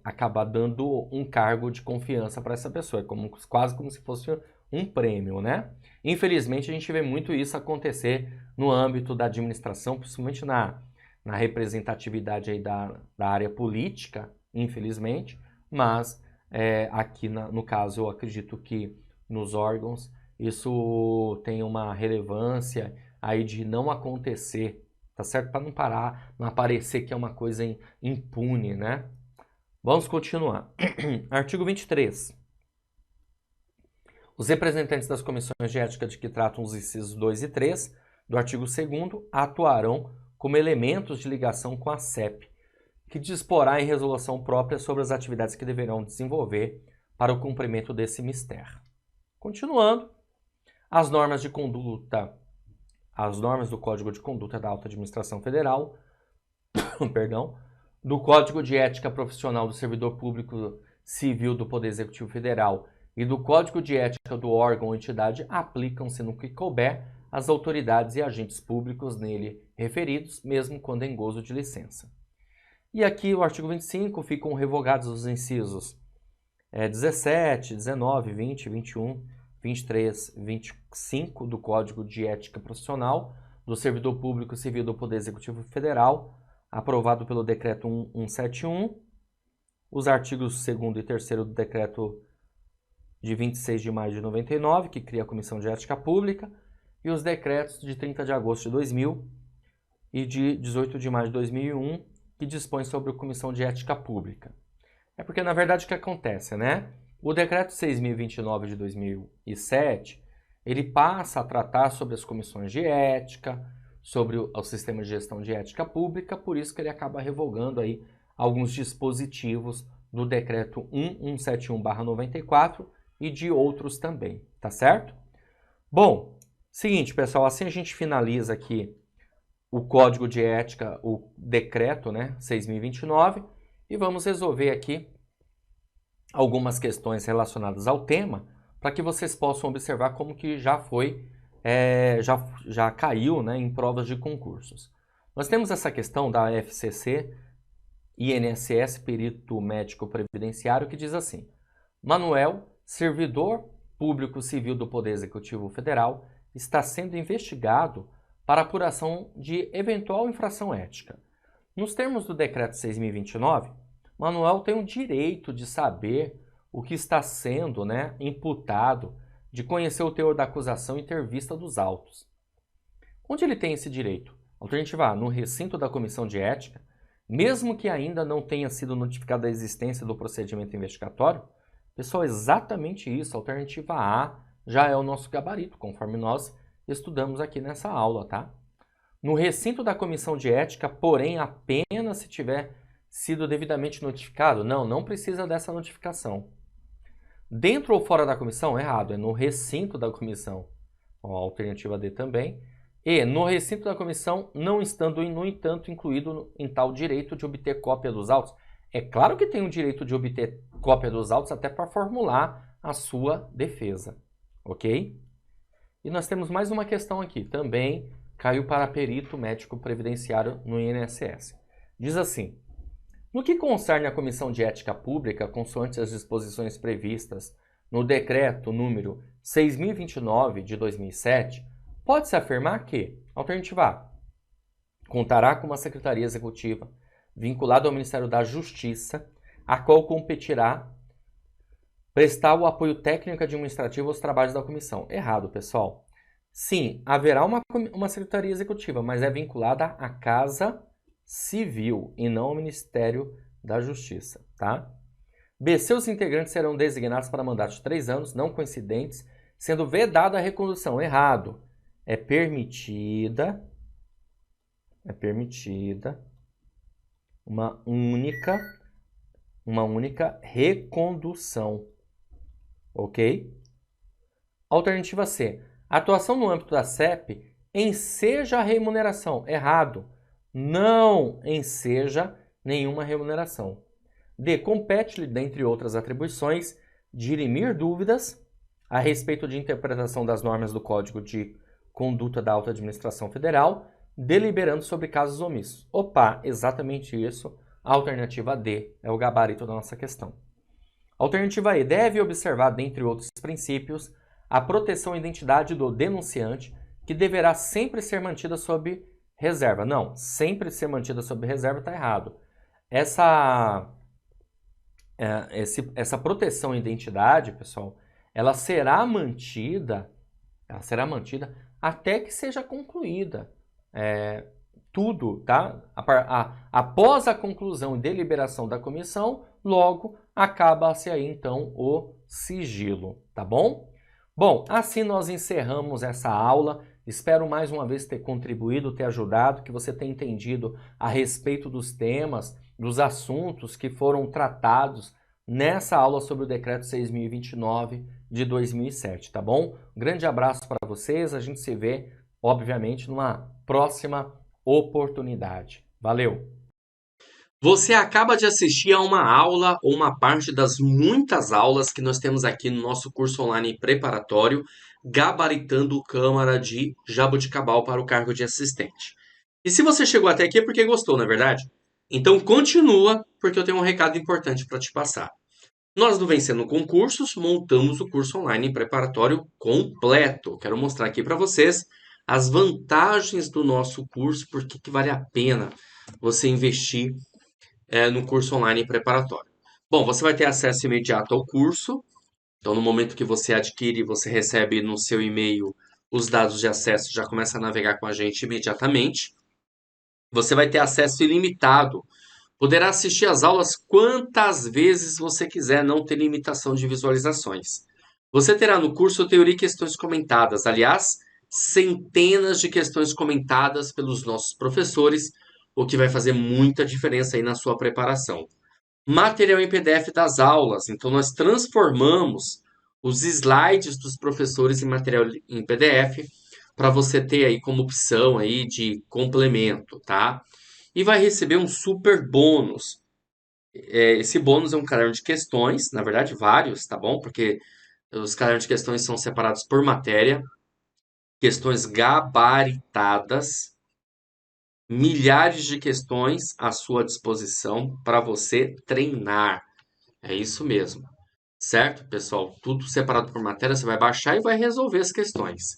Speaker 1: acabar dando um cargo de confiança para essa pessoa, quase como se fosse um prêmio, né? Infelizmente, a gente vê muito isso acontecer no âmbito da administração, principalmente na representatividade aí da área política, infelizmente, mas aqui no caso eu acredito que nos órgãos isso tem uma relevância aí de não acontecer, tá certo? Para não aparecer que é uma coisa impune, né? Vamos continuar. Artigo 23. Os representantes das comissões de ética de que tratam os incisos 2 e 3 do artigo 2º atuarão como elementos de ligação com a CEP, que disporá em resolução própria sobre as atividades que deverão desenvolver para o cumprimento desse mister. Continuando, as normas de conduta, as normas do Código de Conduta da Alta Administração Federal, perdão, do Código de Ética Profissional do Servidor Público Civil do Poder Executivo Federal e do Código de Ética do órgão ou entidade aplicam-se no que couber às autoridades e agentes públicos nele referidos, mesmo quando em gozo de licença. E aqui o artigo 25 ficam revogados os incisos 17, 19, 20, 21, 23, 25 do Código de Ética Profissional do Servidor Público Civil do Poder Executivo Federal, aprovado pelo Decreto 1171, os artigos 2º e 3º do Decreto de 26 de maio de 99, que cria a Comissão de Ética Pública, e os decretos de 30 de agosto de 2000 e de 18 de maio de 2001, que dispõem sobre a Comissão de Ética Pública. É porque, na verdade, o que acontece, né? O Decreto 6.029 de 2007, ele passa a tratar sobre as comissões de ética, sobre o sistema de gestão de ética pública, por isso que ele acaba revogando aí alguns dispositivos do Decreto 1171/94 e de outros também, tá certo? Bom, seguinte, pessoal, assim a gente finaliza aqui o Código de Ética, o Decreto, né, 6.029, e vamos resolver aqui algumas questões relacionadas ao tema, para que vocês possam observar como que já foi, já caiu, né, em provas de concursos. Nós temos essa questão da FCC, INSS, Perito Médico Previdenciário, que diz assim: Manuel, servidor público civil do Poder Executivo Federal, está sendo investigado para apuração de eventual infração ética. Nos termos do Decreto 6.029, Manuel tem o direito de saber o que está sendo, né, imputado, de conhecer o teor da acusação e ter vista dos autos. Onde ele tem esse direito? Alternativa A, no recinto da Comissão de Ética, mesmo que ainda não tenha sido notificada a existência do procedimento investigatório. Pessoal, exatamente isso. Alternativa A já é o nosso gabarito, conforme nós estudamos aqui nessa aula, tá? No recinto da Comissão de Ética, porém, apenas se tiver sido devidamente notificado? Não precisa dessa notificação. Dentro ou fora da comissão? Errado, é no recinto da comissão. Ó, alternativa D também. E no recinto da comissão, não estando, no entanto, incluído em tal direito de obter cópia dos autos. É claro que tem o direito de obter cópia dos autos até para formular a sua defesa, ok? E nós temos mais uma questão aqui, também caiu para perito médico previdenciário no INSS. Diz assim: no que concerne à Comissão de Ética Pública, consoante as disposições previstas no Decreto número 6.029 de 2007, pode-se afirmar que, alternativa A, contará com uma secretaria executiva vinculada ao Ministério da Justiça, a qual competirá prestar o apoio técnico e administrativo aos trabalhos da comissão. Errado, pessoal. Sim, haverá uma secretaria executiva, mas é vinculada à Casa Civil e não ao Ministério da Justiça, tá? B. Seus integrantes serão designados para mandatos de 3 anos, não coincidentes, sendo vedada a recondução. Errado. É permitida uma única recondução. Ok? Alternativa C. Atuação no âmbito da CEP enseja a remuneração. Errado. Não enseja nenhuma remuneração. D. Compete-lhe, dentre outras atribuições, dirimir dúvidas a respeito de interpretação das normas do Código de Conduta da Alta Administração Federal, deliberando sobre casos omissos. Opa, exatamente isso. A alternativa D é o gabarito da nossa questão. Alternativa E. Deve observar, dentre outros princípios, a proteção à identidade do denunciante, que deverá sempre ser mantida sob reserva. Não, sempre ser mantida sob reserva está errado. Essa proteção à identidade, pessoal, ela será mantida até que seja concluída tudo, tá? Após a conclusão e deliberação da comissão, logo acaba-se aí então o sigilo, tá bom? Bom, assim nós encerramos essa aula. Espero mais uma vez ter contribuído, ter ajudado, que você tenha entendido a respeito dos temas, dos assuntos que foram tratados nessa aula sobre o Decreto 6.029 de 2007, tá bom? Um grande abraço para vocês, a gente se vê, obviamente, numa próxima oportunidade. Valeu!
Speaker 2: Você acaba de assistir a uma aula ou uma parte das muitas aulas que nós temos aqui no nosso curso online preparatório, gabaritando Câmara de Jaboticabal para o cargo de assistente. E se você chegou até aqui é porque gostou, não é verdade? Então continua, porque eu tenho um recado importante para te passar. Nós do Vencendo Concursos montamos o curso online preparatório completo. Quero mostrar aqui para vocês as vantagens do nosso curso, porque que vale a pena você investir no curso online preparatório. Bom, você vai ter acesso imediato ao curso. Então, no momento que você adquire, você recebe no seu e-mail os dados de acesso, já começa a navegar com a gente imediatamente. Você vai ter acesso ilimitado. Poderá assistir às aulas quantas vezes você quiser, não tem limitação de visualizações. Você terá no curso teoria e questões comentadas. Aliás, centenas de questões comentadas pelos nossos professores, o que vai fazer muita diferença aí na sua preparação. Material em PDF das aulas. Então, nós transformamos os slides dos professores em material em PDF para você ter aí como opção aí de complemento, tá? E vai receber um super bônus. Esse bônus é um caderno de questões, na verdade vários, tá bom? Porque os cadernos de questões são separados por matéria, questões gabaritadas, milhares de questões à sua disposição para você treinar. É isso mesmo. Certo, pessoal? Tudo separado por matéria, você vai baixar e vai resolver as questões.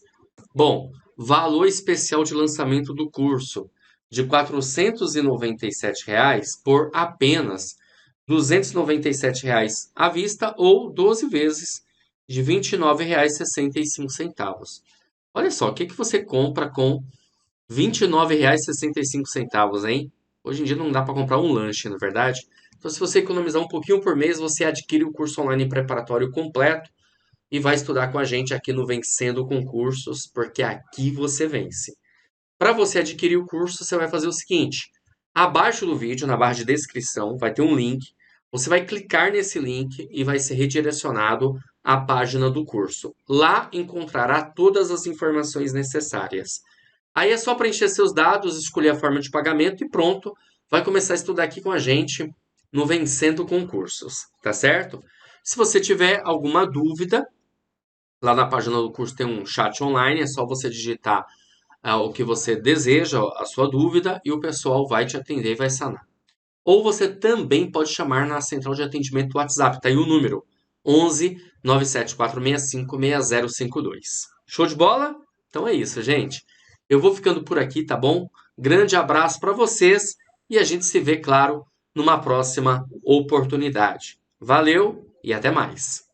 Speaker 2: Bom, valor especial de lançamento do curso de R$ 497 por apenas R$ 297 à vista ou 12 vezes de R$ 29,65. Olha só, o que você compra com R$ 29,65, hein? Hoje em dia não dá para comprar um lanche, na verdade? Então, se você economizar um pouquinho por mês, você adquire o curso online preparatório completo e vai estudar com a gente aqui no Vencendo Concursos, porque aqui você vence. Para você adquirir o curso, você vai fazer o seguinte: abaixo do vídeo, na barra de descrição, vai ter um link. Você vai clicar nesse link e vai ser redirecionado à página do curso. Lá encontrará todas as informações necessárias. Aí é só preencher seus dados, escolher a forma de pagamento e pronto. Vai começar a estudar aqui com a gente no Vencendo Concursos, tá certo? Se você tiver alguma dúvida, lá na página do curso tem um chat online, é só você digitar o que você deseja, a sua dúvida, e o pessoal vai te atender e vai sanar. Ou você também pode chamar na central de atendimento do WhatsApp, tá aí o número 11 97465 6052. Show de bola? Então é isso, gente. Eu vou ficando por aqui, tá bom? Grande abraço para vocês e a gente se vê, claro, numa próxima oportunidade. Valeu e até mais!